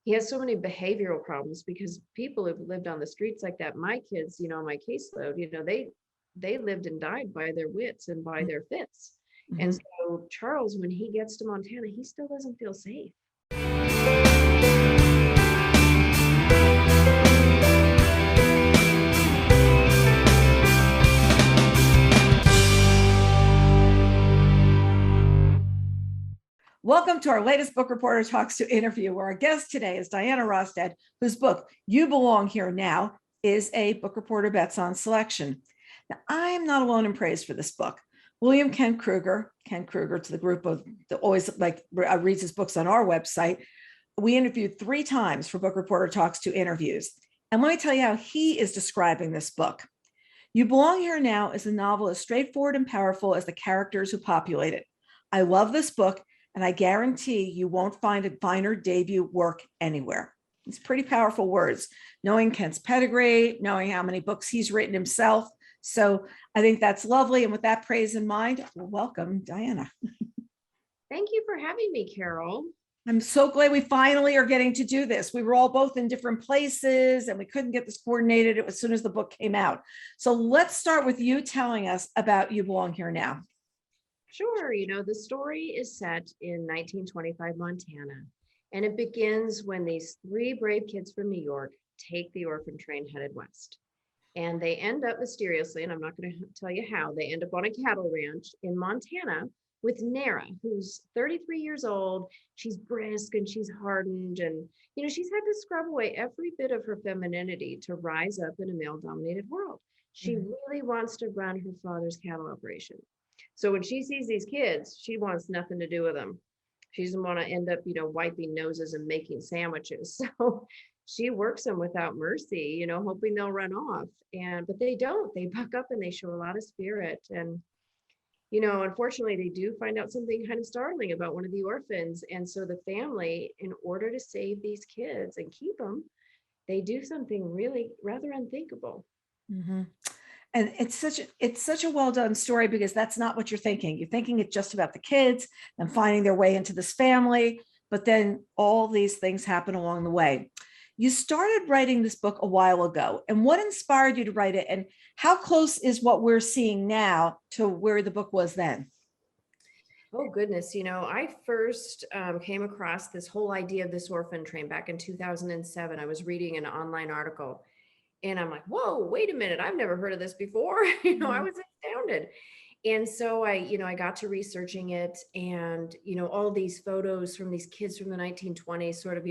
he has so many behavioral problems because people who've lived on the streets like that, my kids, my caseload, they lived and died by their wits and by their fits. And Mhm. so Charles, when he gets to Montana, he still doesn't feel safe. Welcome to our latest Book Reporter Talks to interview, where our guest today is Dianna Rostad, whose book, You Belong Here Now, is a Book Reporter Bets on selection. Now, I am not alone in praise for this book. William Kent Krueger to the group of that always reads his books on our website, we interviewed 3 times for Book Reporter Talks to interviews. And let me tell you how he is describing this book. You Belong Here Now is a novel as straightforward and powerful as the characters who populate it. I love this book, and I guarantee you won't find a finer debut work anywhere. It's pretty powerful words, knowing Kent's pedigree, knowing how many books he's written himself. So I think that's lovely. And with that praise in mind, welcome, Dianna. Thank you for having me, Carol. I'm so glad we finally are getting to do this. We were all both in different places and we couldn't get this coordinated as soon as the book came out. So let's start with you telling us about You Belong Here Now. Sure. The story is set in 1925 Montana, and it begins when these 3 brave kids from New York take the orphan train headed west. And they end up mysteriously, and I'm not going to tell you how, they end up on a cattle ranch in Montana with Nara, who's 33 years old. She's brisk and she's hardened, and she's had to scrub away every bit of her femininity to rise up in a male-dominated world. She really wants to run her father's cattle operation. So when she sees these kids, she wants nothing to do with them. She doesn't want to end up, wiping noses and making sandwiches. So she works them without mercy, hoping they'll run off. But they don't. They buck up and they show a lot of spirit. And, unfortunately, they do find out something kind of startling about one of the orphans. And so the family, in order to save these kids and keep them, they do something really rather unthinkable. Mm-hmm. And it's such a well done story, because that's not what you're thinking. You're thinking it's just about the kids and finding their way into this family, but then all these things happen along the way. You started writing this book a while ago, and what inspired you to write it, and how close is what we're seeing now to where the book was then? Oh, goodness. I first came across this whole idea of this orphan train back in 2007. I was reading an online article and I'm like, whoa, wait a minute. I've never heard of this before. I was astounded. And so I got to researching it, and, all these photos from these kids from the 1920s, sort of,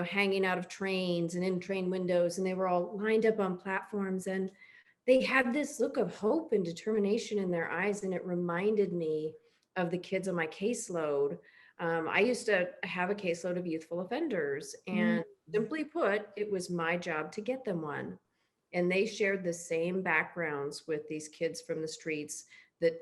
hanging out of trains and in train windows, and they were all lined up on platforms, and they had this look of hope and determination in their eyes. And it reminded me of the kids on my caseload. I used to have a caseload of youthful offenders, and simply put, it was my job to get them one. And they shared the same backgrounds with these kids from the streets that,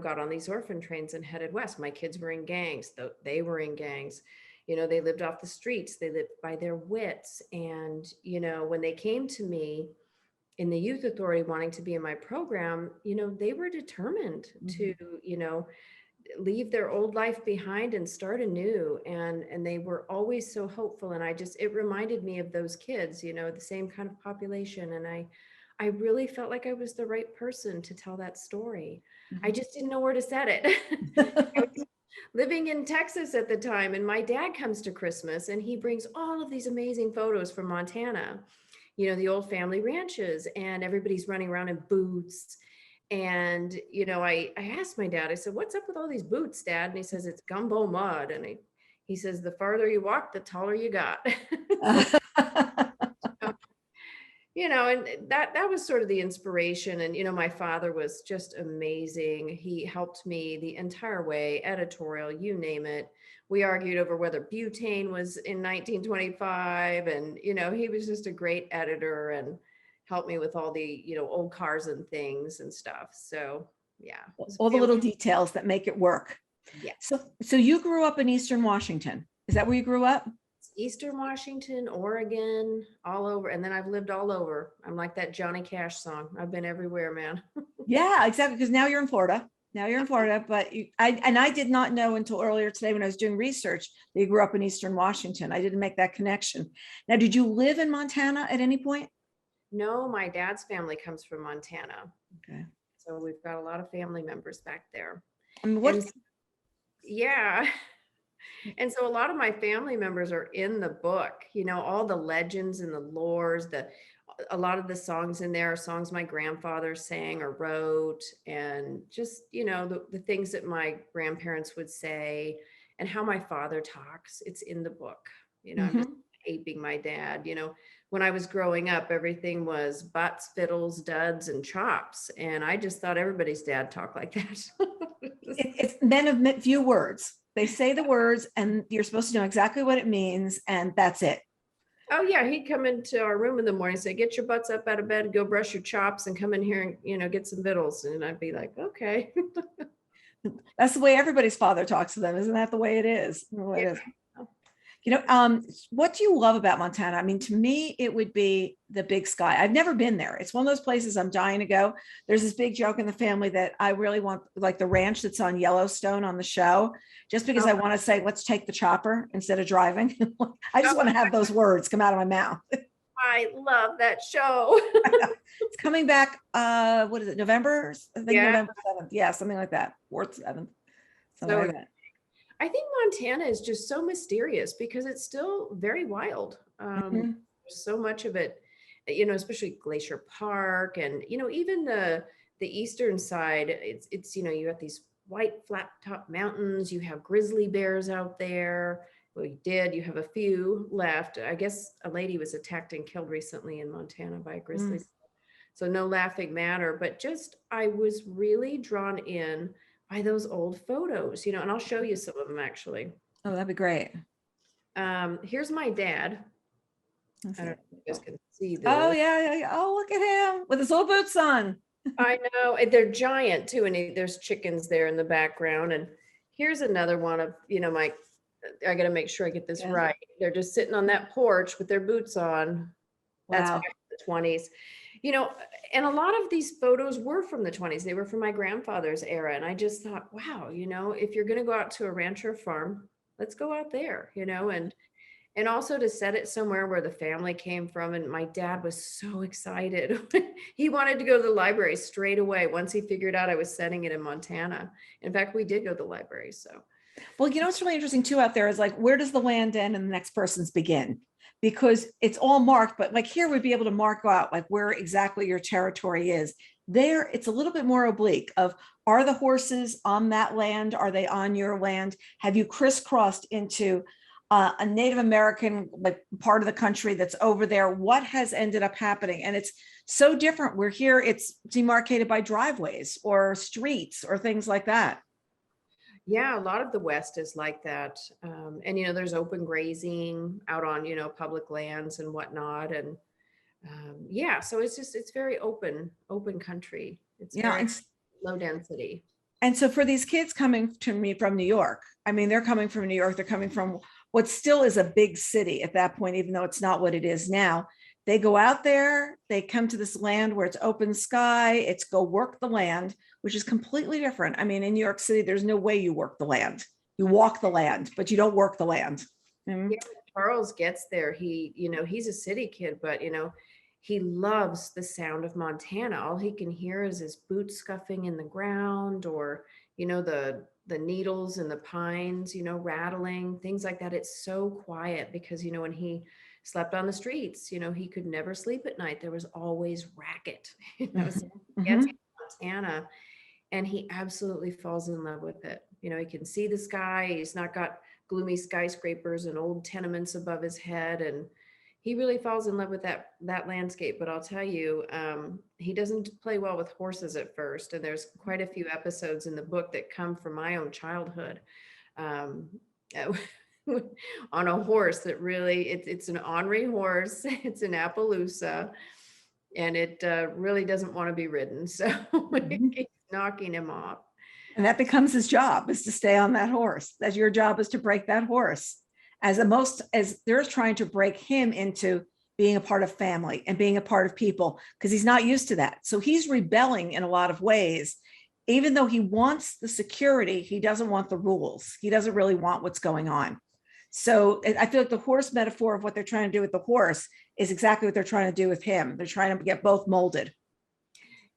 got on these orphan trains and headed west. My kids were in gangs, they were in gangs. They lived off the streets, they lived by their wits. And, when they came to me in the youth authority wanting to be in my program, they were determined to, leave their old life behind and start anew. And they were always so hopeful. And it reminded me of those kids, the same kind of population. And I really felt like I was the right person to tell that story. I just didn't know where to set it. I was living in Texas at the time, and my dad comes to Christmas and he brings all of these amazing photos from Montana, the old family ranches, and everybody's running around in boots. And, I asked my dad, I said, what's up with all these boots, Dad? And he says, it's gumbo mud. And he says, the farther you walk, the taller you got. And that was sort of the inspiration. And, my father was just amazing. He helped me the entire way, editorial, you name it. We argued over whether butane was in 1925. And, he was just a great editor and helped me with all the, old cars and things and stuff. So yeah. All the little details that make it work. Yeah. So you grew up in Eastern Washington. Is that where you grew up? Eastern Washington, Oregon, all over. And then I've lived all over. I'm like that Johnny Cash song. I've been everywhere, man. Yeah, exactly. Because now you're in Florida. Now you're in Florida, but I did not know until earlier today when I was doing research that you grew up in Eastern Washington. I didn't make that connection. Now, did you live in Montana at any point? No, my dad's family comes from Montana. Okay. So we've got a lot of family members back there. I mean, And yeah. And so a lot of my family members are in the book, all the legends and the lores, a lot of the songs in there are songs my grandfather sang or wrote, and just, the things that my grandparents would say and how my father talks, it's in the book. I'm just aping my dad. When I was growing up, everything was butts, fiddles, duds, and chops. And I just thought everybody's dad talked like that. It's men of few words. They say the words and you're supposed to know exactly what it means, and that's it. Oh yeah, he'd come into our room in the morning and say, "Get your butts up out of bed, go brush your chops, and come in here and get some victuals." And I'd be like, "Okay." That's the way everybody's father talks to them. Isn't that the way it is? Yeah. What do you love about Montana? I mean, to me, it would be the big sky. I've never been there. It's one of those places I'm dying to go. There's this big joke in the family that I really want, like the ranch that's on Yellowstone on the show, just because I want to say, let's take the chopper instead of driving. I just want to have those words come out of my mouth. I love that show. It's coming back. What is it? November? I think November 7th. Yeah, something like that. 4th, 7th. Something like that. I think Montana is just so mysterious because it's still very wild. There's so much of it, especially Glacier Park and, even the eastern side, it's, you have these white flat top mountains, you have grizzly bears out there. Well, you have a few left. I guess a lady was attacked and killed recently in Montana by a grizzly. So no laughing matter, but just, I was really drawn in by those old photos, and I'll show you some of them actually. Oh, that'd be great. Here's my dad. I don't know if you guys can see this. Oh yeah. Oh, look at him with his little boots on. I know, and they're giant too, and there's chickens there in the background. And here's another one of, I got to make sure I get this right. They're just sitting on that porch with their boots on. Wow. That's back in the 20s. And a lot of these photos were from the 20s. They were from my grandfather's era. And I just thought, wow, if you're going to go out to a ranch or farm, let's go out there, and also to set it somewhere where the family came from. And my dad was so excited. He wanted to go to the library straight away once he figured out I was setting it in Montana. In fact, we did go to the library. So, well, what's really interesting too out there is like, where does the land end and the next person's begin? Because it's all marked, but like here we'd be able to mark out like where exactly your territory is. There, it's a little bit more oblique of, are the horses on that land? Are they on your land? Have you crisscrossed into a Native American like part of the country that's over there? What has ended up happening? And it's so different. We're here, it's demarcated by driveways or streets or things like that. Yeah, a lot of the West is like that. And, there's open grazing out on, public lands and whatnot. And so it's very open country. It's very low density. And so for these kids coming to me from New York, I mean, they're coming from New York, they're coming from what still is a big city at that point, even though it's not what it is now. They go out there, they come to this land where it's open sky, it's go work the land, which is completely different. I mean, in New York City, there's no way you work the land. You walk the land, but you don't work the land. Yeah, Charles gets there. He's a city kid, but, he loves the sound of Montana. All he can hear is his boots scuffing in the ground or, the needles and the pines, rattling, things like that. It's so quiet because, when he slept on the streets, he could never sleep at night. There was always racket. So he gets to Montana and he absolutely falls in love with it. He can see the sky. He's not got gloomy skyscrapers and old tenements above his head. And he really falls in love with that landscape. But I'll tell you, he doesn't play well with horses at first. And there's quite a few episodes in the book that come from my own childhood. On a horse that really, it's an ornery horse. It's an Appaloosa, and it really doesn't want to be ridden. So he's knocking him off. And that becomes his job, is to stay on that horse. That your job is to break that horse. As they're trying to break him into being a part of family and being a part of people, because he's not used to that. So he's rebelling in a lot of ways even though he wants the security, he doesn't want the rules. He doesn't really want what's going on. So I feel like the horse metaphor of what they're trying to do with the horse is exactly what they're trying to do with him. They're trying to get both molded.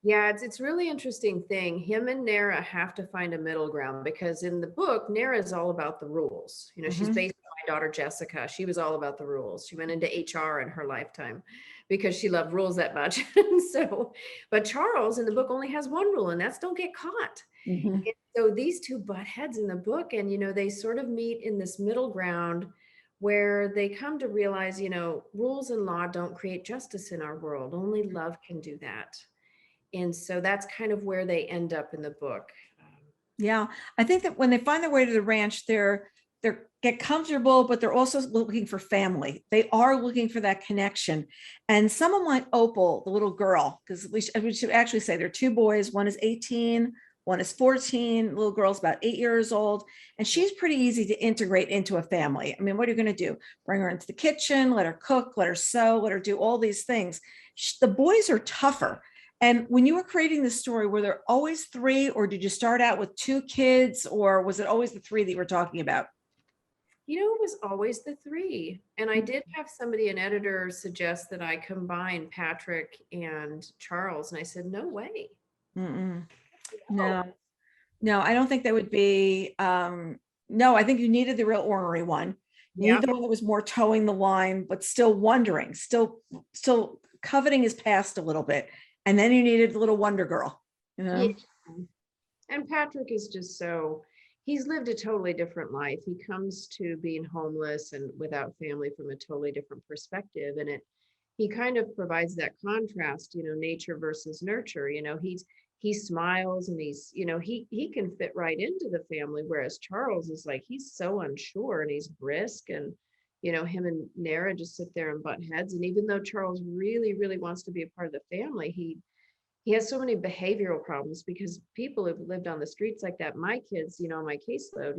Yeah, it's really interesting thing. Him and Nara have to find a middle ground because in the book, Nara is all about the rules. You know, she's Mhm. based on my daughter Jessica. She was all about the rules. She went into HR in her lifetime because she loved rules that much. And so, but Charles in the book only has one rule, and that's don't get caught. Mhm. And so these two butt heads in the book, and they sort of meet in this middle ground where they come to realize, rules and law don't create justice in our world. Only love can do that. And so that's kind of where they end up in the book. Yeah, I think that when they find their way to the ranch, they're get comfortable, but they're also looking for family. They are looking for that connection. And someone like Opal, the little girl, because we should actually say there are two boys. One is 18, one is 14. The little girl's about 8 years old, and she's pretty easy to integrate into a family. I mean, what are you going to do? Bring her into the kitchen, let her cook, let her sew, let her do all these things. The boys are tougher. And when you were creating this story, were there always three, or did you start out with two kids, or was it always the three that you were talking about? It was always the three. And I did have somebody, an editor, suggest that I combine Patrick and Charles. And I said, no way. Mm-mm. No. No, no, I don't think that would be. No, I think you needed the real ornery one. You Yeah. need the one that was more towing the line, but still wondering, still coveting his past a little bit. And then you needed the little Wonder Girl, you Yeah. know? And Patrick is just he's lived a totally different life. He comes to being homeless and without family from a totally different perspective. And he kind of provides that contrast, nature versus nurture. He smiles and he can fit right into the family. Whereas Charles is like, he's so unsure and he's brisk and, him and Nara just sit there and butt heads. And even though Charles really, really wants to be a part of the family, he has so many behavioral problems because people who've lived on the streets like that, my kids, my caseload,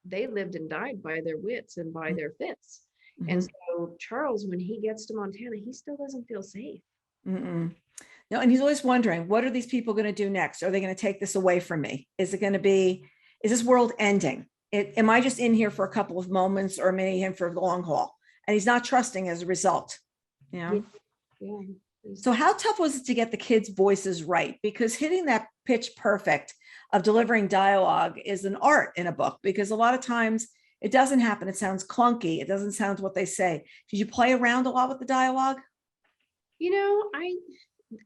they lived and died by their wits and by their fits. And Mhm. so Charles, when he gets to Montana, he still doesn't feel safe. Mm-mm. No, and he's always wondering, what are these people going to do next? Are they going to take this away from me? Is this world ending? Am I just in here for a couple of moments, or am I in here for the long haul? And he's not trusting as a result. You Yeah, know? yeah. So how tough was it to get the kids' voices right? Because hitting that pitch perfect of delivering dialogue is an art in a book, because a lot of times it doesn't happen. It sounds clunky. It doesn't sound what they say. Did you play around a lot with the dialogue? I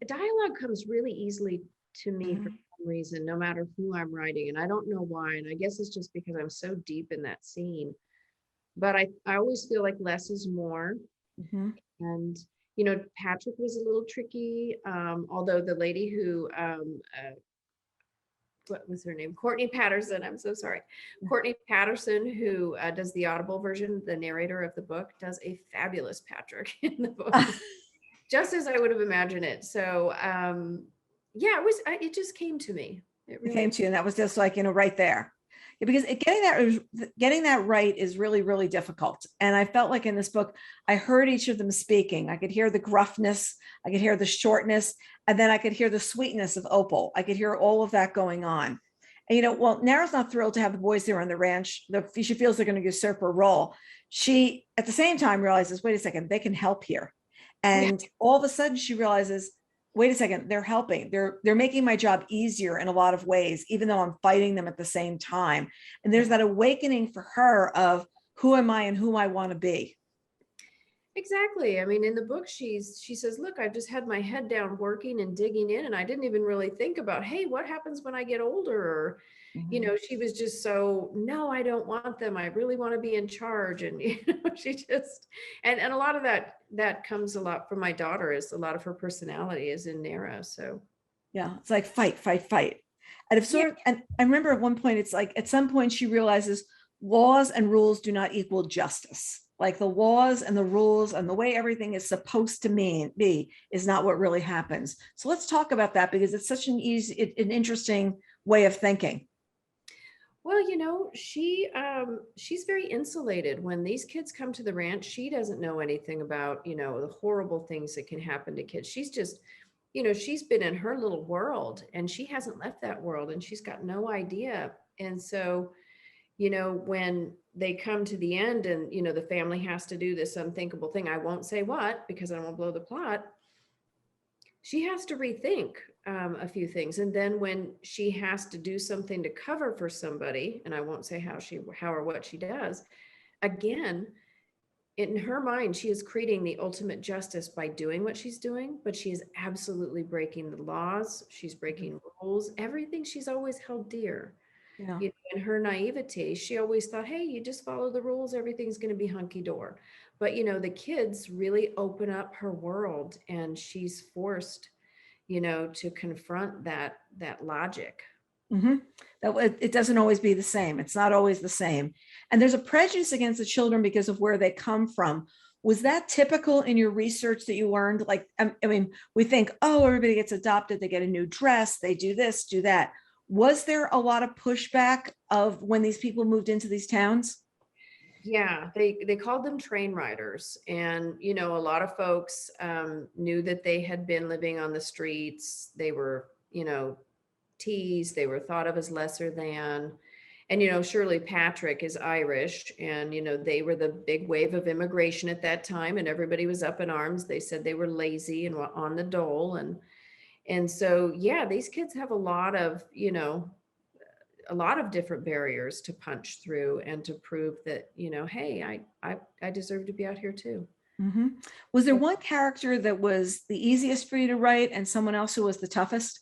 dialogue comes really easily to me for Mhm. some reason, no matter who I'm writing. And I don't know why. And I guess it's just because I'm so deep in that scene. But I always feel like less is more. Mhm. And Patrick was a little tricky, although the lady who what was her name, Courtney Patterson, I'm so sorry, Courtney Patterson, who does the audible version, the narrator of the book, does a fabulous Patrick in the book, just as I would have imagined it. So yeah, it just came to me. It It came really. to you, and that was just like, right there. Yeah, because getting that right is really, really difficult. And I felt like in this book, I heard each of them speaking. I could hear the gruffness, I could hear the shortness, and then I could hear the sweetness of Opal. I could hear all of that going on. And well, Nara's not thrilled to have the boys there on the ranch. She feels they're going to usurp her role. She, at the same time, realizes, wait a second, they can help here. Yeah, And all of a sudden, she realizes, wait a second, they're helping. They're making my job easier in a lot of ways, even though I'm fighting them at the same time. And there's that awakening for her of who am I and who I want to be. exactly. I mean, in the book, she says, look, I've just had my head down working and digging in, and I didn't even really think about, hey, what happens when I get older? Or, Mhm. she was just so, no, I don't want them. I really want to be in charge. And, she just, and a lot of that comes a lot from my daughter, is a lot of her personality is in Nara. So, Yeah, it's like fight, fight, fight. And if yeah, sort of, and I remember at one point, it's like at some point she realizes laws and rules do not equal justice. Like the laws and the rules and the way everything is supposed to be is not what really happens. So let's talk about that, because it's such an interesting way of thinking. well, she's very insulated. When these kids come to the ranch, she doesn't know anything about, the horrible things that can happen to kids. She's just she's been in her little world and she hasn't left that world and she's got no idea. And so, when they come to the end and, the family has to do this unthinkable thing, I won't say what because I don't want to blow the plot. She has to rethink a few things. And then when she has to do something to cover for somebody, and I won't say how or what she does, again, in her mind, she is creating the ultimate justice by doing what she's doing, but she is absolutely breaking the laws. She's breaking rules, everything she's always held dear. Yeah. In her naivety, she always thought, hey, you just follow the rules, everything's going to be hunky-dory. But, the kids really open up her world and she's forced, to confront that logic. It doesn't always be the same. It's not always the same. And there's a prejudice against the children because of where they come from. Was that typical in your research that you learned? Like, I mean, we think, oh, everybody gets adopted, they get a new dress, they do this, do that. Was there a lot of pushback of when these people moved into these towns? Yeah, they called them train riders. And, a lot of folks knew that they had been living on the streets. They were, teased, they were thought of as lesser than. And, Shirley Patrick is Irish. And, they were the big wave of immigration at that time. And everybody was up in arms. They said they were lazy and were on the dole. And so, yeah, these kids have a lot of different barriers to punch through and to prove that, hey, I deserve to be out here too. Mm-hmm. Was there one character that was the easiest for you to write and someone else who was the toughest?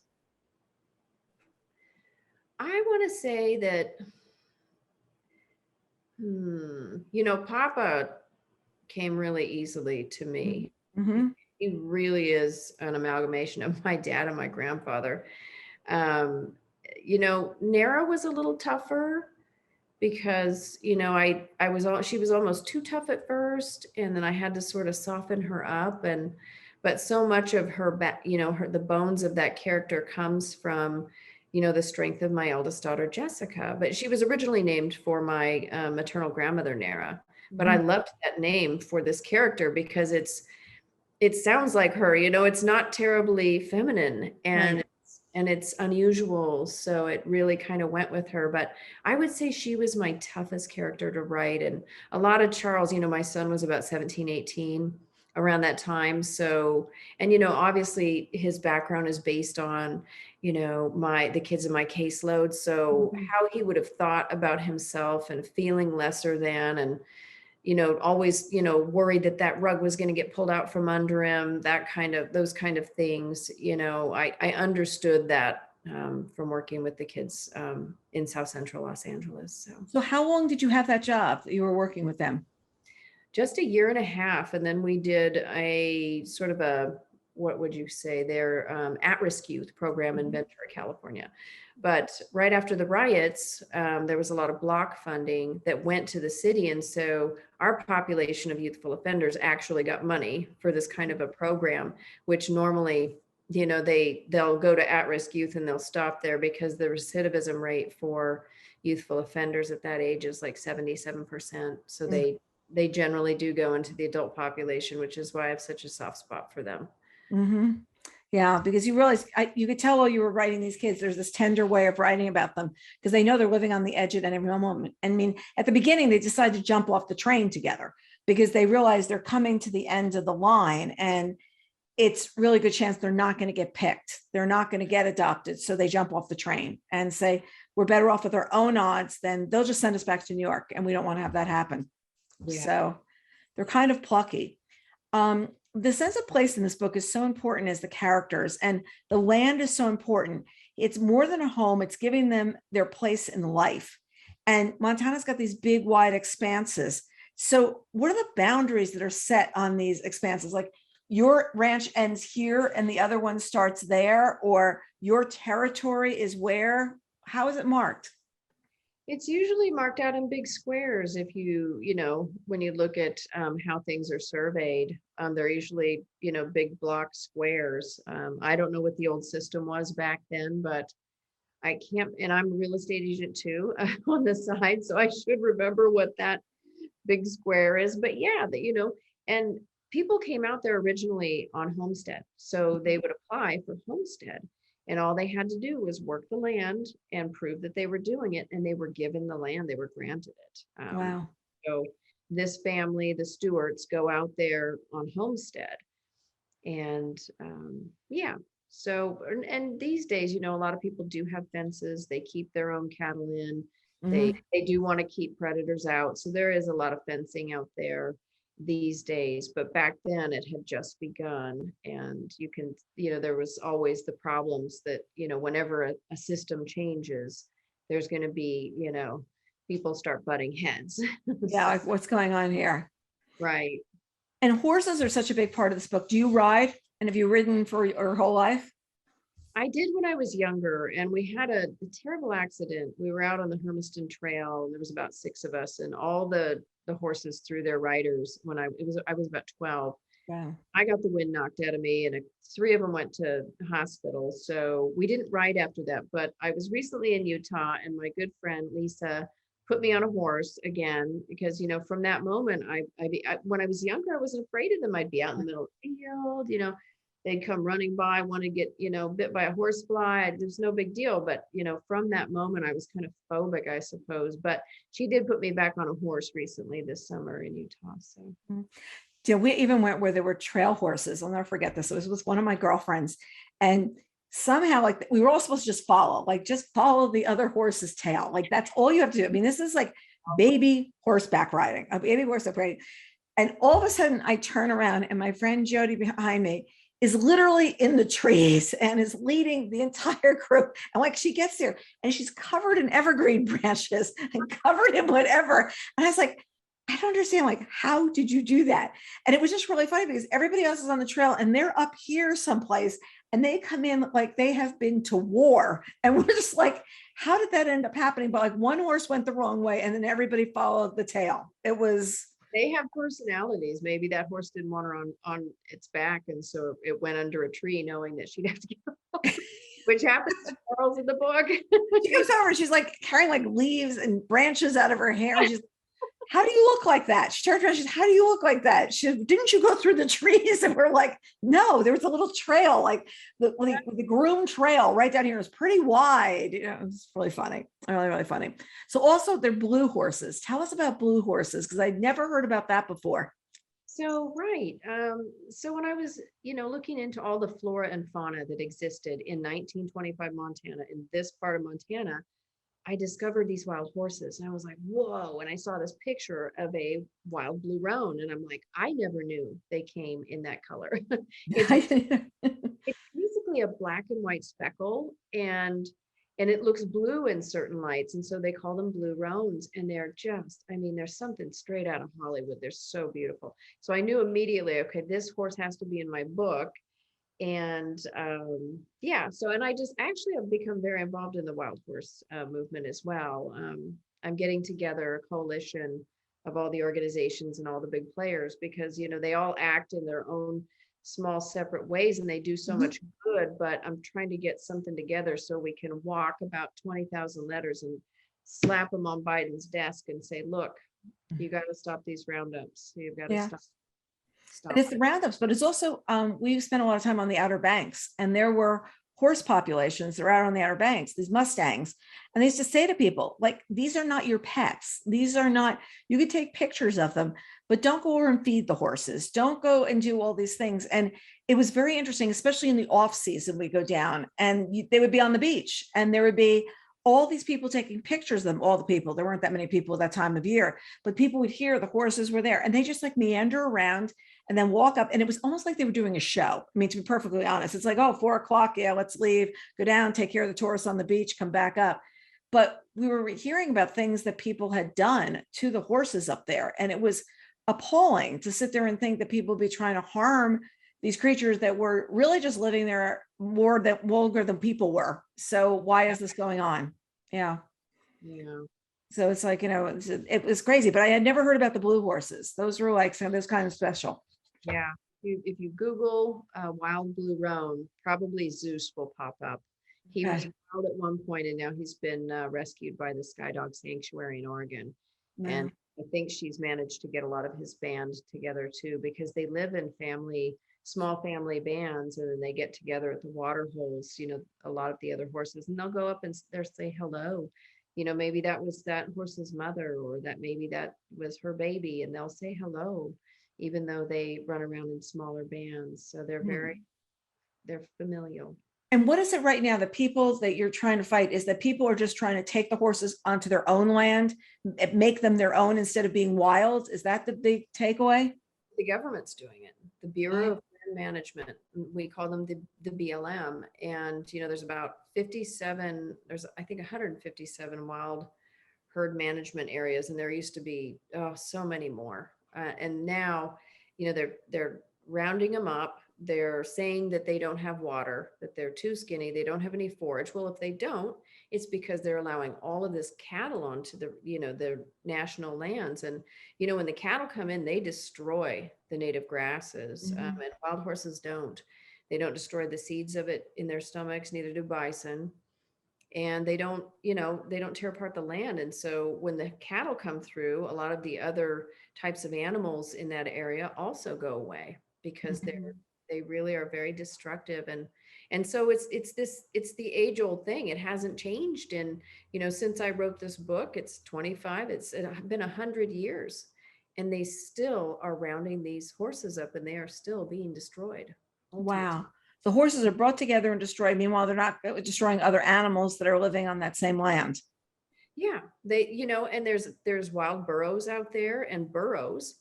I want to say that, Papa came really easily to me. Mm-hmm. He really is an amalgamation of my dad and my grandfather. Nara was a little tougher because, she was almost too tough at first. And then I had to sort of soften her up. But so much of her, the bones of that character comes from, the strength of my eldest daughter, Jessica. But she was originally named for my maternal grandmother, Nara. But I loved that name for this character because it sounds like her, it's not terribly feminine and it's unusual. So it really kind of went with her. But I would say she was my toughest character to write. And a lot of Charles, my son was about 17, 18 around that time. So, and, obviously his background is based on, the kids in my caseload. So how he would have thought about himself and feeling lesser than, and, always, worried that rug was going to get pulled out from under him, those kind of things, I understood that from working with the kids in South Central Los Angeles. So how long did you have that job that you were working with them? Just a year and a half. And then we did a sort of what would you say, their at-risk youth program in Ventura, California. But right after the riots, there was a lot of block funding that went to the city. And so our population of youthful offenders actually got money for this kind of a program, which normally, they'll go to at-risk youth and they'll stop there because the recidivism rate for youthful offenders at that age is like 77%. So they generally do go into the adult population, which is why I have such a soft spot for them. Mm-hmm. Yeah, because you realize you could tell while you were writing these kids, there's this tender way of writing about them because they know they're living on the edge at every moment. I mean, at the beginning, they decide to jump off the train together because they realize they're coming to the end of the line and it's really good chance they're not going to get picked. They're not going to get adopted. So they jump off the train and say, we're better off with our own odds, then they'll just send us back to New York. And we don't want to have that happen. Yeah. So they're kind of plucky. The sense of place in this book is so important as the characters, and the land is so important. It's more than a home. It's giving them their place in life. And Montana's got these big, wide expanses. So what are the boundaries that are set on these expanses? Like your ranch ends here and the other one starts there, or your territory is where? How is it marked? It's usually marked out in big squares. If when you look at how things are surveyed, they're usually, big block squares. I don't know what the old system was back then, but I can't, and I'm a real estate agent too on the side. So I should remember what that big square is, but yeah, and people came out there originally on homestead. So they would apply for homestead, and all they had to do was work the land and prove that they were doing it, and they were given the land, they were granted it. Wow. So this family, the Stewarts, go out there on homestead. And yeah, so and these days, a lot of people do have fences. They keep their own cattle in. Mhm. They do want to keep predators out. So there is a lot of fencing out there these days. But back then it had just begun. And there was always the problems that, whenever a system changes, there's going to be, people start butting heads. Yeah, like what's going on here? Right. And horses are such a big part of this book. Do you ride? And have you ridden for your whole life? I did when I was younger, and we had a terrible accident. We were out on the Hermiston Trail, and there was about 6 of us, and all the horses threw their riders when I was about 12. Wow. I got the wind knocked out of me, and 3 of them went to the hospital. So we didn't ride after that. But I was recently in Utah, and my good friend Lisa put me on a horse again because from that moment, when I was younger, I wasn't afraid of them. I'd be out in the middle of the field, they'd come running by, want to get bit by a horsefly. There's no big deal. But from that moment, I was kind of phobic, I suppose. But she did put me back on a horse recently this summer in Utah. So. Yeah, we even went where there were trail horses. I'll never forget this. It was with one of my girlfriends, and somehow, like, we were all supposed to just follow the other horse's tail. Like, that's all you have to do. I mean, this is like baby horseback riding, a baby horseback riding. And all of a sudden I turn around and my friend Jody behind me is literally in the trees and is leading the entire group. And like, she gets there and she's covered in evergreen branches and covered in whatever. And I was like, I don't understand, like, how did you do that? And it was just really funny because everybody else is on the trail and they're up here someplace and they come in like they have been to war. And we're just like, how did that end up happening? But like, one horse went the wrong way and then everybody followed the tail. It was. They have personalities. Maybe that horse didn't want her on its back, and so it went under a tree knowing that she'd have to get off, which happens to Charles in the book. She comes over, she's like carrying like leaves and branches out of her hair. And she's, how do you look like that? She turned around, she's, how do you look like that? She said, didn't you go through the trees? And we're like, no, there was a little trail, like the groom trail right down here is pretty wide. It's really funny. Really, really funny. So also they're blue horses. Tell us about blue horses, because I'd never heard about that before. So, right. So when I was, looking into all the flora and fauna that existed in 1925 Montana, in this part of Montana, I discovered these wild horses and I was like, whoa. And I saw this picture of a wild blue roan. And I'm like, I never knew they came in that color. It's basically a black and white speckle, and it looks blue in certain lights. And so they call them blue roans. And they're just, they're something straight out of Hollywood. They're so beautiful. So I knew immediately, okay, this horse has to be in my book. And yeah, so, and I just actually have become very involved in the wild horse movement as well. I'm getting together a coalition of all the organizations and all the big players because they all act in their own small separate ways and they do so much good, but I'm trying to get something together so we can walk about 20,000 letters and slap them on Biden's desk and say, look, you got to stop these roundups. You've got to stop. And it's the roundups, but it's also, we've spent a lot of time on the Outer Banks, and there were horse populations that are out on the Outer Banks, these Mustangs. And they used to say to people, like, these are not your pets. These are not, you could take pictures of them, but don't go over and feed the horses. Don't go and do all these things. And it was very interesting, especially in the off season, we go down and they would be on the beach and there would be all these people taking pictures of them, all the people, there weren't that many people at that time of year, but people would hear the horses were there and they just like meander around and then walk up. And it was almost like they were doing a show. I mean, to be perfectly honest, it's like, oh, 4 o'clock. Yeah, let's leave, go down, take care of the tourists on the beach, come back up. But we were hearing about things that people had done to the horses up there. And it was appalling to sit there and think that people would be trying to harm these creatures that were really just living there more than vulgar than people were. So why is this going on? Yeah. Yeah. So it's like, it was crazy, but I had never heard about the blue horses. Those were like some of those kind of special. Yeah. If you Google wild blue roan, probably Zeus will pop up. He was wild at one point and now he's been rescued by the Sky Dog Sanctuary in Oregon. And I think she's managed to get a lot of his band together too, because they live in small family bands, and then they get together at the water holes, a lot of the other horses, and they'll go up and they'll say hello. Maybe that was that horse's mother, or that maybe that was her baby, and they'll say hello, even though they run around in smaller bands. So they're familial. And what is it right now? The people that you're trying to fight is that people are just trying to take the horses onto their own land, make them their own instead of being wild. Is that the big takeaway? The government's doing it. The Bureau of Land Management, we call them the BLM. And, there's about 57, there's, I think, 157 wild herd management areas. And there used to be, so many more. And now, they're rounding them up. They're saying that they don't have water, that they're too skinny, they don't have any forage. Well, if they don't, it's because they're allowing all of this cattle onto the national lands. And, when the cattle come in, they destroy the native grasses. And wild horses don't. They don't destroy the seeds of it in their stomachs, neither do bison. And they don't tear apart the land. And so when the cattle come through, a lot of the other types of animals in that area also go away, because they really are very destructive. And so it's the age old thing. It hasn't changed in, since I wrote this book. It's 25, it's been 100 years, and they still are rounding these horses up, and they are still being destroyed. Ultimately. Wow. The horses are brought together and destroyed. Meanwhile, they're not destroying other animals that are living on that same land. Yeah, and there's wild burros out there, and burros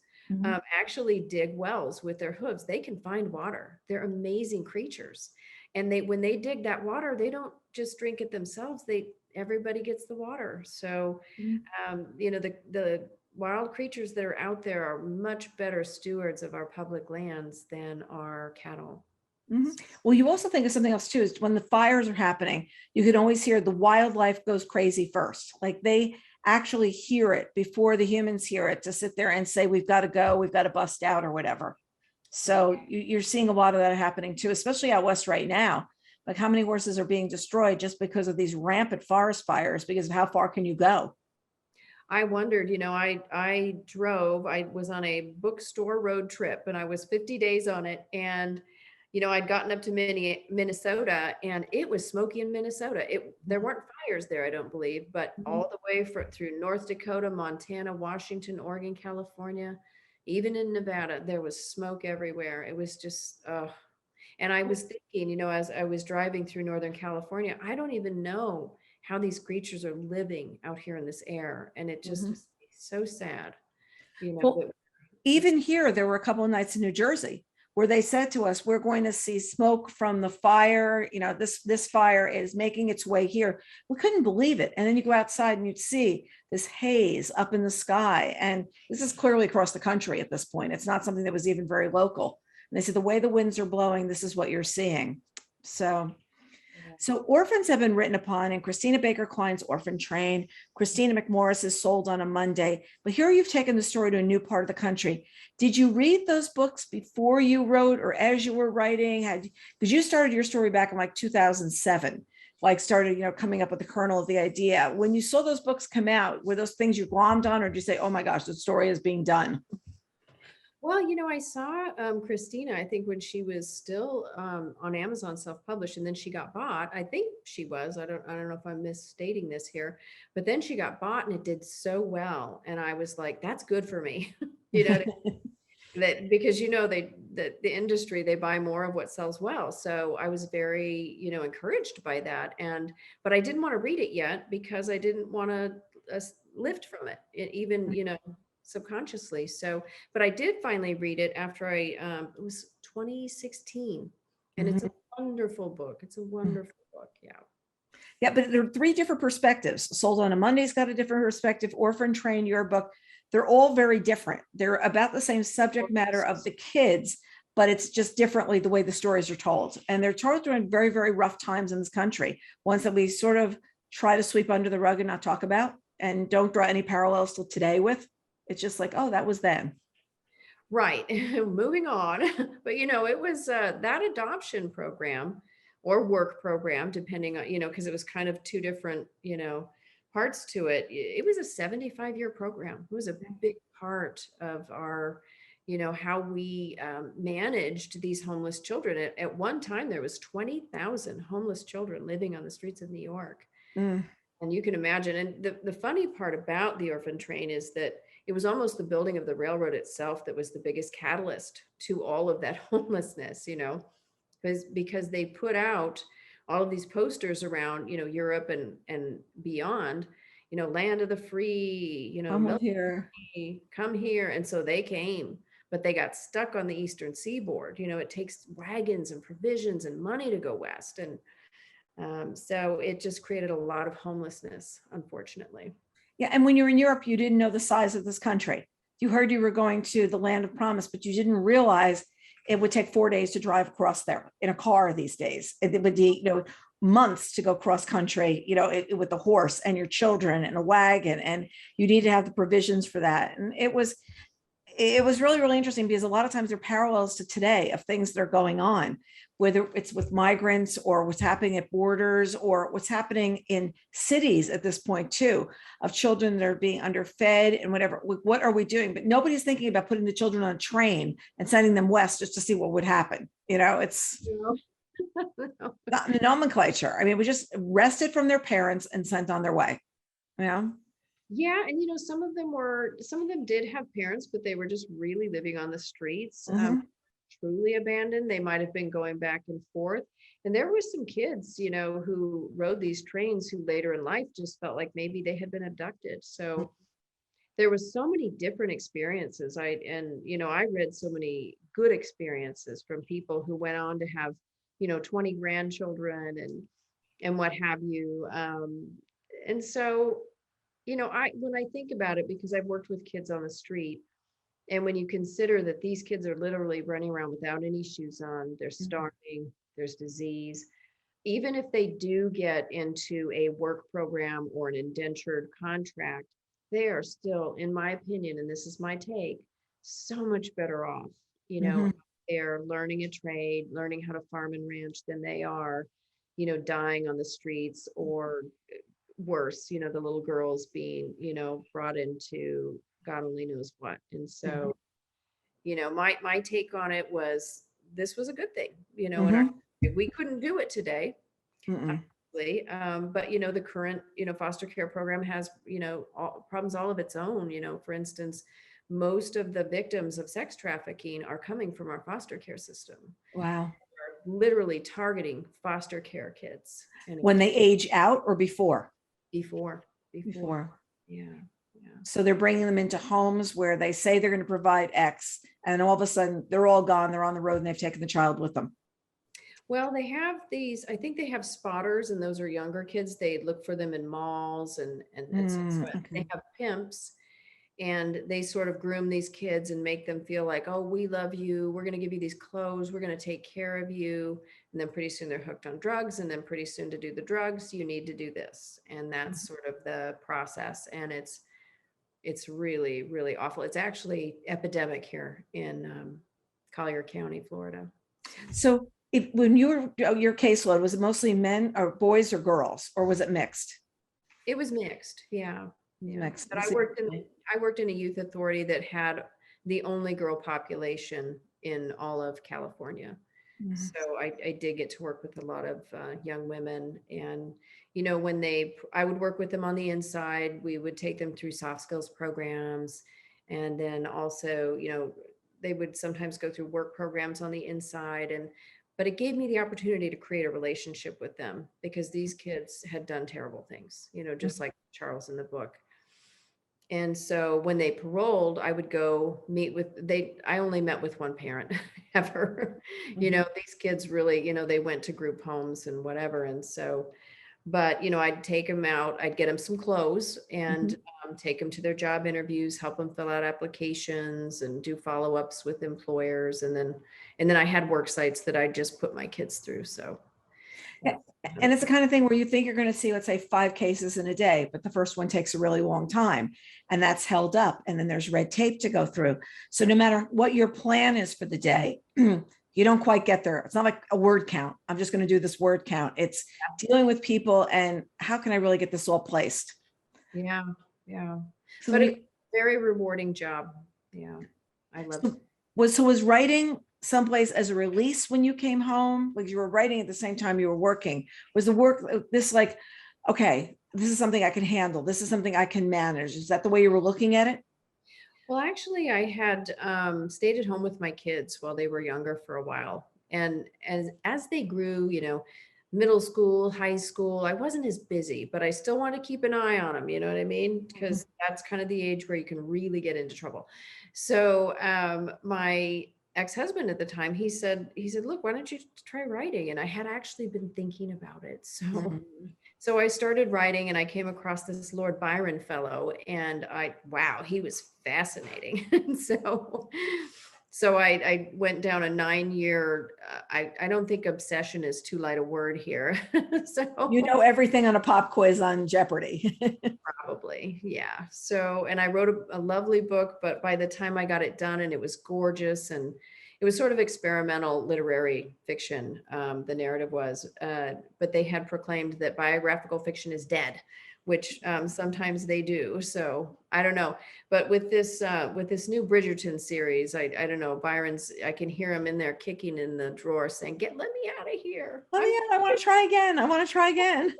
actually dig wells with their hooves. They can find water. They're amazing creatures. And when they dig that water, they don't just drink it themselves. Everybody gets the water. So, the wild creatures that are out there are much better stewards of our public lands than our cattle. Well, you also think of something else too, is when the fires are happening, you can always hear the wildlife goes crazy first. Like they actually hear it before the humans hear it, to sit there and say, we've got to go, we've got to bust out or whatever. So you're seeing a lot of that happening too, especially out west right now. Like how many horses are being destroyed just because of these rampant forest fires, because of how far can you go? I wondered, I was on a bookstore road trip, and I was 50 days on it. And I'd gotten up to Minnesota, and it was smoky in Minnesota. There weren't fires there, I don't believe, but all the way through North Dakota, Montana, Washington, Oregon, California, even in Nevada, there was smoke everywhere. It was just, and I was thinking, as I was driving through Northern California, I don't even know how these creatures are living out here in this air. And it just is so sad. Well, even here, there were a couple of nights in New Jersey where they said to us, we're going to see smoke from the fire. This fire is making its way here. We couldn't believe it. And then you go outside and you'd see this haze up in the sky. And this is clearly across the country at this point. It's not something that was even very local. And they said, the way the winds are blowing, this is what you're seeing. So Orphans have been written upon in Christina Baker Klein's Orphan Train, Christina McMorris's Sold on a Monday. But here you've taken the story to a new part of the country. Did you read those books before you wrote, or as you were writing? Because you started your story back in like 2007, coming up with the kernel of the idea. When you saw those books come out, were those things you glommed on, or did you say, oh my gosh, the story is being done? Well, I saw Christina, I think, when she was still on Amazon self-published, and then she got bought. I think she was. I don't know if I'm misstating this here, but then she got bought, and it did so well. And I was like, that's good for me. That because the industry, they buy more of what sells well. So I was very, encouraged by that. But I didn't want to read it yet, because I didn't want to lift from it, even, subconsciously. So, but I did finally read it after it was 2016, and it's a wonderful book. It's a wonderful book. Yeah. Yeah, but there are three different perspectives. Sold on a Monday's got a different perspective. Orphan Train, your book, they're all very different. They're about the same subject matter of the kids, but it's just differently the way the stories are told. And they're told during very, very rough times in this country, ones that we sort of try to sweep under the rug and not talk about, and don't draw any parallels to today with. It's just like, oh, that was then. Right. Moving on. But, it was that adoption program or work program, depending on, because it was kind of two different, parts to it. It was a 75-year program. It was a big part of our, how we managed these homeless children. At one time, there was 20,000 homeless children living on the streets of New York. Mm. And you can imagine, and the funny part about the orphan train is that it was almost the building of the railroad itself that was the biggest catalyst to all of that homelessness, because they put out all of these posters around, Europe and beyond, land of the free, Come here. come here. And so they came, but they got stuck on the Eastern Seaboard. It takes wagons and provisions and money to go west. And so it just created a lot of homelessness, unfortunately. Yeah. And when you were in Europe, you didn't know the size of this country. You heard you were going to the land of promise, but you didn't realize it would take 4 days to drive across there in a car these days. It would be, months to go cross country, with the horse and your children and a wagon, and you need to have the provisions for that. And it was really, really interesting because a lot of times there are parallels to today of things that are going on, whether it's with migrants or what's happening at borders or what's happening in cities at this point too, of children that are being underfed and whatever. What are we doing? But nobody's thinking about putting the children on a train and sending them west just to see what would happen. It's not in the nomenclature. I mean, we just wrested from their parents and sent on their way. Yeah. Yeah. And, some of them did have parents, but they were just really living on the streets, truly abandoned. They might've been going back and forth. And there were some kids, who rode these trains who later in life just felt like maybe they had been abducted. So there was so many different experiences. I read so many good experiences from people who went on to have, 20 grandchildren and what have you. And so, when I think about it, because I've worked with kids on the street, and when you consider that these kids are literally running around without any shoes on, they're starving, there's disease, even if they do get into a work program or an indentured contract, they are still, in my opinion, and this is my take, so much better off. They're learning a trade, learning how to farm and ranch than they are, dying on the streets, or worse, the little girls being, brought into God only knows what. And so, my take on it was, this was a good thing, and we couldn't do it today. Obviously. But, the current, foster care program has, problems all of its own. For instance, most of the victims of sex trafficking are coming from our foster care system. Wow. We're literally targeting foster care kids. When they age out or before? Before. Yeah. So they're bringing them into homes where they say they're going to provide X, and all of a sudden they're all gone. They're on the road and they've taken the child with them. Well, they have these, I think they have spotters, and those are younger kids. They look for them in malls and they have pimps, and they sort of groom these kids and make them feel like, oh, we love you. We're going to give you these clothes. We're going to take care of you. And then pretty soon they're hooked on drugs. And then pretty soon, to do the drugs, you need to do this. And that's sort of the process. And it's really, really awful. It's actually epidemic here in Collier County, Florida. So when your caseload, was it mostly men or boys or girls, or was it mixed? It was mixed. Yeah. Mixed. But I worked in a youth authority that had the only girl population in all of California. So I did get to work with a lot of young women, and when I would work with them on the inside, we would take them through soft skills programs, and then also they would sometimes go through work programs on the inside, but it gave me the opportunity to create a relationship with them, because these kids had done terrible things, just like Charles in the book. And so when they paroled, I would go meet with, I only met with one parent ever. These kids really, they went to group homes and whatever. And so, but, I'd take them out, I'd get them some clothes and take them to their job interviews, help them fill out applications and do follow-ups with employers. And then I had work sites that I just put my kids through. So. Yeah. And it's the kind of thing where you think you're going to see, let's say, 5 cases in a day, but the first one takes a really long time, and that's held up. And then there's red tape to go through. So no matter what your plan is for the day, you don't quite get there. It's not like a word count. I'm just going to do this word count. It's dealing with people and how can I really get this all placed? Yeah. Yeah. So But when it's you, a very rewarding job. Yeah. I loved it. so was writing someplace as a release when you came home? Like you were writing at the same time you were working. Was the work this like, okay, this is something I can handle. This is something I can manage. Is that the way you were looking at it? Well, actually, I had stayed at home with my kids while they were younger for a while. And as they grew, middle school, high school, I wasn't as busy, but I still want to keep an eye on them. You know what I mean? Mhm. Because that's kind of the age where you can really get into trouble. So my ex-husband at the time, he said, look, why don't you try writing? And I had actually been thinking about it. So Mhm. so I started writing and I came across this Lord Byron fellow and wow, he was fascinating. And so I went down a 9 year, I don't think obsession is too light a word here. You So know everything on a pop quiz on Jeopardy. probably, yeah. So, and I wrote a lovely book, but by the time I got it done and it was gorgeous and it was sort of experimental literary fiction, the narrative was, but they had proclaimed that biographical fiction is dead, which sometimes they do. So I don't know, but with this new Bridgerton series, I don't know, Byron's, I can hear him in there kicking in the drawer saying, let me out of here. Oh I'm yeah, I want to try again. I want to try again.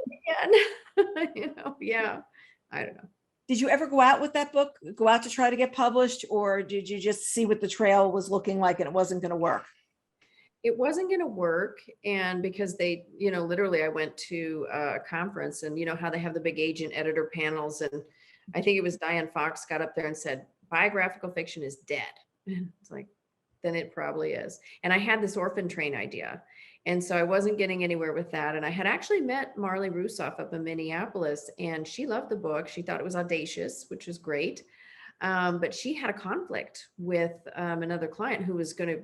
again. Yeah. I don't know. Did you ever go out with that book, go out to try to get published, or did you just see what the trail was looking like and it wasn't going to work? It wasn't going to work. And because they, literally I went to a conference and how they have the big agent editor panels. And I think it was Diane Fox got up there and said, biographical fiction is dead. And it's like, then it probably is. And I had this orphan train idea. And so I wasn't getting anywhere with that. And I had actually met Marley Rusoff up in Minneapolis and she loved the book. She thought it was audacious, which was great. But she had a conflict with another client who was going to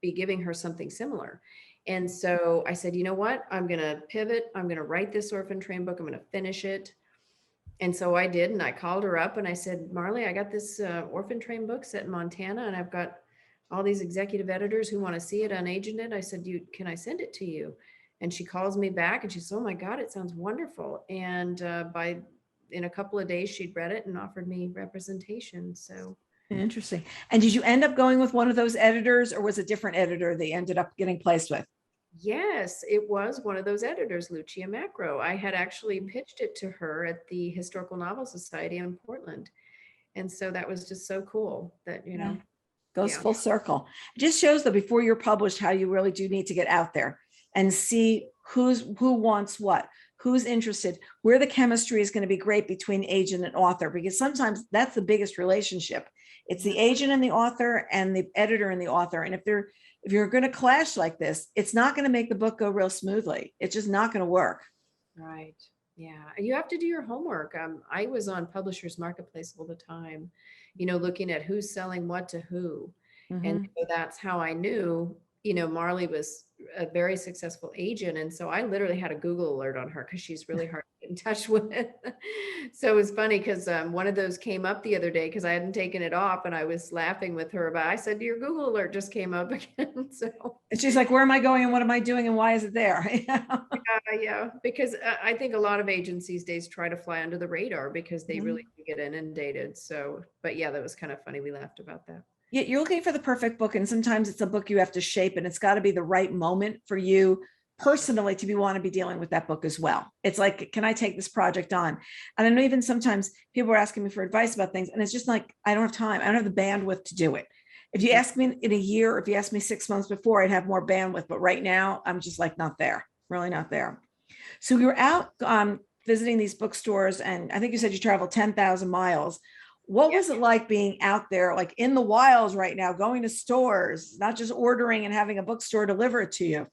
be giving her something similar. And so I said, you know what? I'm going to pivot. I'm going to write this orphan train book. I'm going to finish it. And so I did. And I called her up and I said, Marley, I got this orphan train book set in Montana and I've got all these executive editors who want to see it unagented. I said, can I send it to you? And she calls me back and she says, oh my God, it sounds wonderful. And in a couple of days, she'd read it and offered me representation. So Interesting. And did you end up going with one of those editors, or was a different editor they ended up getting placed with? yes, it was one of those editors, Lucia Macro. I had actually pitched it to her at the Historical Novel Society in Portland. And so that was just so cool that, Yeah. Goes yeah. full circle. It just shows that before you're published, how you really do need to get out there and see who wants what, who's interested, where the chemistry is going to be great between agent and author, because sometimes that's the biggest relationship. It's the agent and the author and the editor and the author. And if you're going to clash like this, it's not going to make the book go real smoothly. It's just not going to work. Right. Yeah. You have to do your homework. I was on Publishers Marketplace all the time, looking at who's selling what to who. And Mhm. so that's how I knew, Marley was a very successful agent. And so I literally had a Google alert on her because she's really hard to get in touch with. So it was funny because one of those came up the other day because I hadn't taken it off and I was laughing with her about, I said, your Google alert just came up again. So And she's like, where am I going and what am I doing and why is it there? yeah, because I think a lot of agents these days try to fly under the radar because they Mhm. really do get inundated. So, but yeah, that was kind of funny. We laughed about that. Yeah, you're looking for the perfect book, and sometimes it's a book you have to shape, and it's got to be the right moment for you personally to be want to be dealing with that book as well. It's like, can I take this project on? And I know even sometimes people are asking me for advice about things, and it's just like, I don't have time. I don't have the bandwidth to do it. If you ask me in a year, or if you ask me 6 months before, I'd have more bandwidth. But right now, I'm just like not there, really not there. So we were out visiting these bookstores, and I think you said you traveled 10,000 miles. What Yeah. was it like being out there, like in the wilds right now, going to stores, not just ordering and having a bookstore deliver it to you?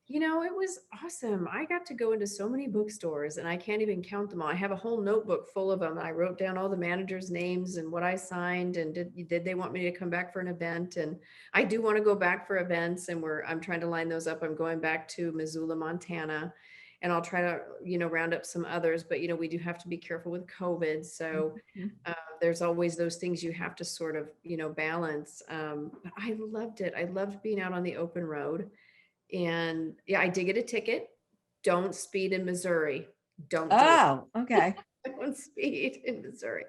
It was awesome. I got to go into so many bookstores and I can't even count them all. I have a whole notebook full of them. I wrote down all the managers' names and what I signed and did they want me to come back for an event? And I do want to go back for events and I'm trying to line those up. I'm going back to Missoula, Montana, and I'll try to, round up some others, but we do have to be careful with COVID. So there's always those things you have to sort of, balance. But I loved it. I loved being out on the open road. And yeah, I did get a ticket. Don't speed in Missouri. Don't do it. Oh, okay. own speed in Missouri.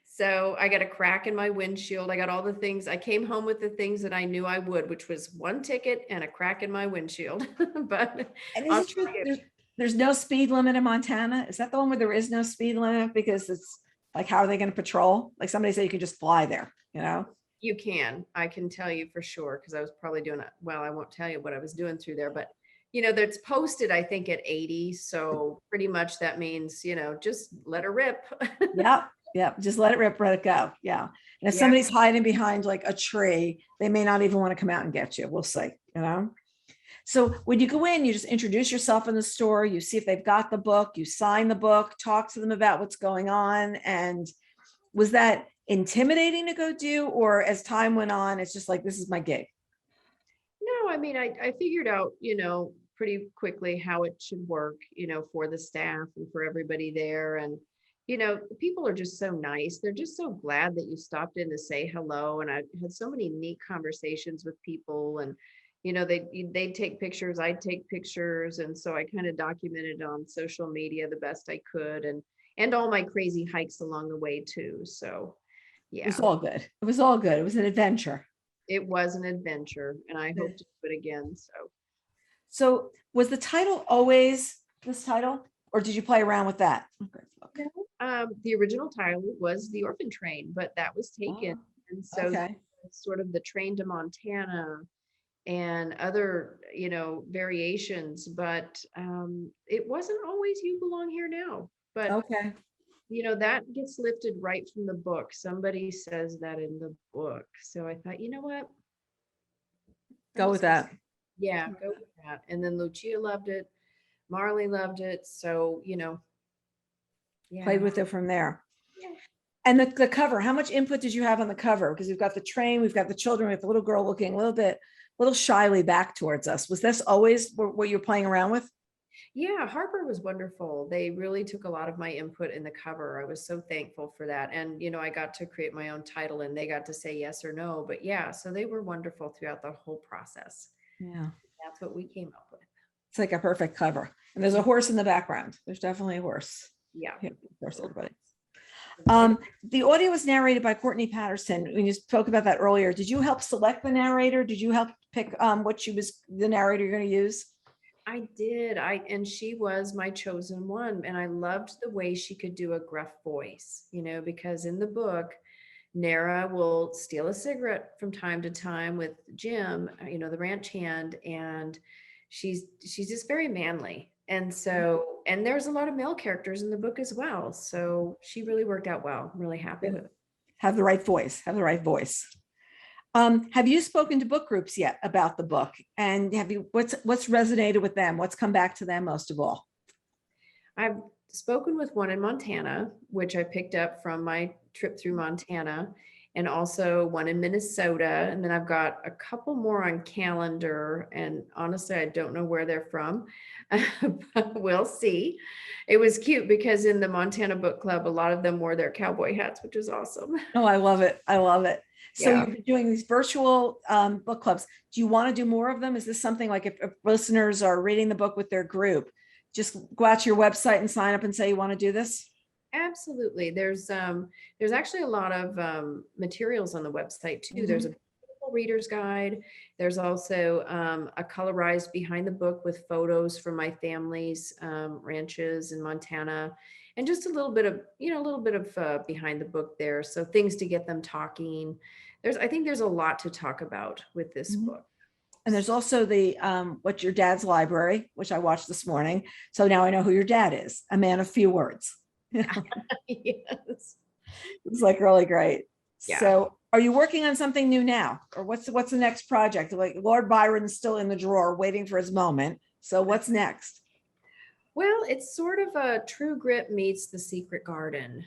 So I got a crack in my windshield. I got all the things. I came home with the things that I knew I would, which was one ticket and a crack in my windshield. But And is I'll it true tell you, there's no speed limit in Montana? Is that the one where there is no speed limit? Because it's like, how are they going to patrol? Like somebody said you could just fly there, you know? you can. I can tell you for sure because I was probably doing it. Well, I won't tell you what I was doing through there, but that's posted, I think, at 80. So pretty much that means, just let her rip. Yep. Yep. Just let it go. Yeah. And if Yeah. somebody's hiding behind like a tree, they may not even want to come out and get you. We'll see, you know? So when you go in, you just introduce yourself in the store, you see if they've got the book, you sign the book, talk to them about what's going on. And was that intimidating to go do, or as time went on, it's just like, this is my gig? No, I mean, I figured out, pretty quickly how it should work, for the staff and for everybody there. And, people are just so nice. They're just so glad that you stopped in to say hello. And I had so many neat conversations with people and, they'd take pictures, I'd take pictures. And so I kind of documented on social media the best I could and all my crazy hikes along the way too. So It was yeah, all good. It was all good. It was an adventure. it was an adventure and I hope to do it again. So So was the title always this title, or did you play around with that? Okay. the original title was The Orphan Train, but that was taken. Oh, And so okay. sort of the train to Montana and other, variations, but it wasn't always You Belong Here Now. But, Okay. that gets lifted right from the book. Somebody says that in the book. So I thought, you know what? I'm Go with just gonna that. yeah, go with that. And then Lucia loved it. Marley loved it. So, Played yeah. with it from there. Yeah. And the cover, how much input did you have on the cover? Because we've got the train, we've got the children, we have the little girl looking a little shyly back towards us. Was this always what you're playing around with? Yeah, Harper was wonderful. They really took a lot of my input in the cover. I was so thankful for that. And, I got to create my own title and they got to say yes or no. But yeah, so they were wonderful throughout the whole process. Yeah. That's what we came up with. It's like a perfect cover. And there's a horse in the background. There's definitely a horse. Yeah. Yeah, of course, everybody. The audio was narrated by Courtney Patterson. When you spoke about that earlier, did you help select the narrator? Did you help pick what the narrator you're going to use? I did. And she was my chosen one. And I loved the way she could do a gruff voice, because in the book, Nara will steal a cigarette from time to time with Jim, the ranch hand, and she's just very manly. And so, and there's a lot of male characters in the book as well. So she really worked out well. I'm really happy with it. Have the right voice. Have the right voice. Have you spoken to book groups yet about the book? And what's resonated with them? What's come back to them most of all? I've spoken with one in Montana, which I picked up from my trip through Montana, and also one in Minnesota. And then I've got a couple more on calendar. And honestly, I don't know where they're from, but we'll see. It was cute because in the Montana Book Club, a lot of them wore their cowboy hats, which is awesome. Oh, I love it. I love it. So Yeah. you're doing these virtual book clubs. Do you want to do more of them? Is this something like if listeners are reading the book with their group, just go out to your website and sign up and say you want to do this? Absolutely. There's actually a lot of materials on the website too. There's a reader's guide. There's also a colorized behind the book with photos from my family's ranches in Montana, and just a little bit of behind the book there. So things to get them talking. I think there's a lot to talk about with this book. And there's also the What's Your Dad's Library, which I watched this morning. So now I know who your dad is, a man of few words. Yes. It's like really great. Yeah. So are you working on something new now? Or what's the next project? Like Lord Byron's still in the drawer waiting for his moment. So what's next? Well, it's sort of a True Grit meets The Secret Garden.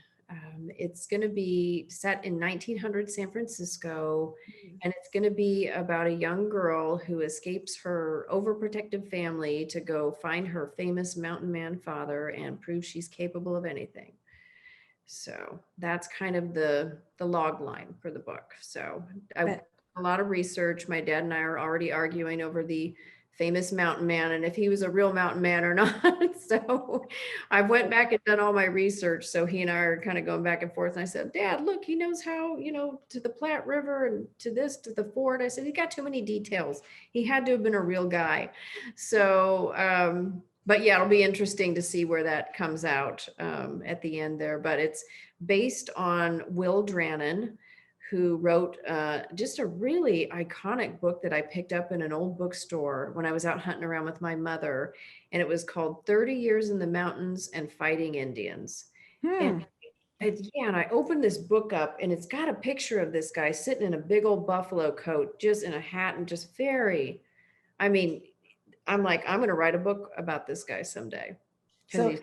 It's going to be set in 1900 San Francisco, and it's going to be about a young girl who escapes her overprotective family to go find her famous mountain man father and prove she's capable of anything. So that's kind of the log line for the book. So a lot of research. My dad and I are already arguing over the famous mountain man and if he was a real mountain man or not. So I went back and done all my research. So he and I are kind of going back and forth. And I said, Dad, look, he knows how, to the Platte River and to this, to the fort. I said, he got too many details. He had to have been a real guy. So, but yeah, it'll be interesting to see where that comes out at the end there. But it's based on Will Drannon, who wrote just a really iconic book that I picked up in an old bookstore when I was out hunting around with my mother. And it was called 30 Years in the Mountains and Fighting Indians. And I opened this book up and it's got a picture of this guy sitting in a big old buffalo coat, just in a hat and just I'm like, I'm going to write a book about this guy someday. So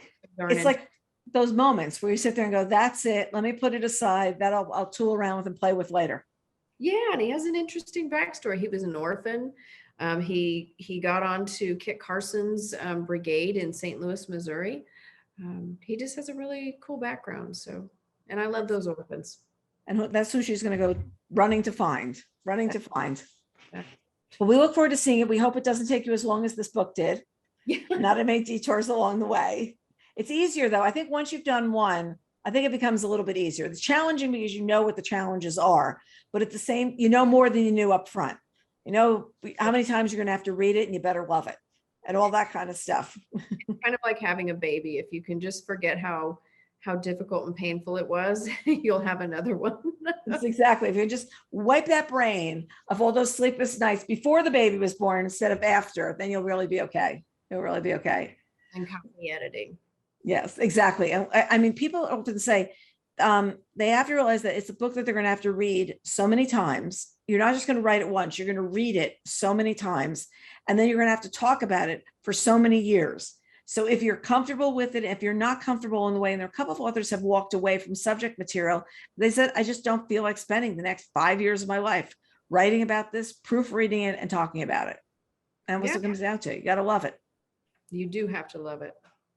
it's like those moments where you sit there and go, that's it. Let me put it aside. That I'll tool around with and play with later. Yeah. And he has an interesting backstory. He was an orphan. He got on to Kit Carson's brigade in St. Louis, Missouri. He just has a really cool background. So, and I love those orphans. And that's who she's going to go running to find. Well, we look forward to seeing it. We hope it doesn't take you as long as this book did. Not to make detours along the way. It's easier though. I think once you've done one, I think it becomes a little bit easier. It's challenging because you know what the challenges are, but at the same, more than you knew up front. How many times you're going to have to read it and you better love it and all that kind of stuff. It's kind of like having a baby. If you can just forget how difficult and painful it was, you'll have another one. That's exactly. If you just wipe that brain of all those sleepless nights before the baby was born instead of after, then you'll really be okay. You'll really be okay. And copy editing. Yes, exactly. And I mean, people often say they have to realize that it's a book that they're going to have to read so many times. You're not just going to write it once. You're going to read it so many times. And then you're going to have to talk about it for so many years. So if you're comfortable with it, if you're not comfortable in the way, and there are a couple of authors have walked away from subject material, they said, I just don't feel like spending the next 5 years of my life writing about this, proofreading it, and talking about it. And what it comes down to, you got to love it. You do have to love it.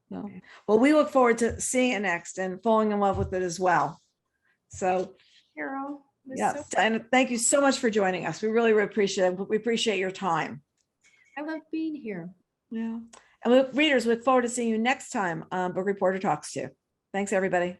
No. Well, we look forward to seeing it next and falling in love with it as well. So, Carol, yes, Dianna, thank you so much for joining us. We really appreciate it. We appreciate your time. I love being here. Yeah. And readers, look forward to seeing you next time on Book Reporter Talks to. Thanks, everybody.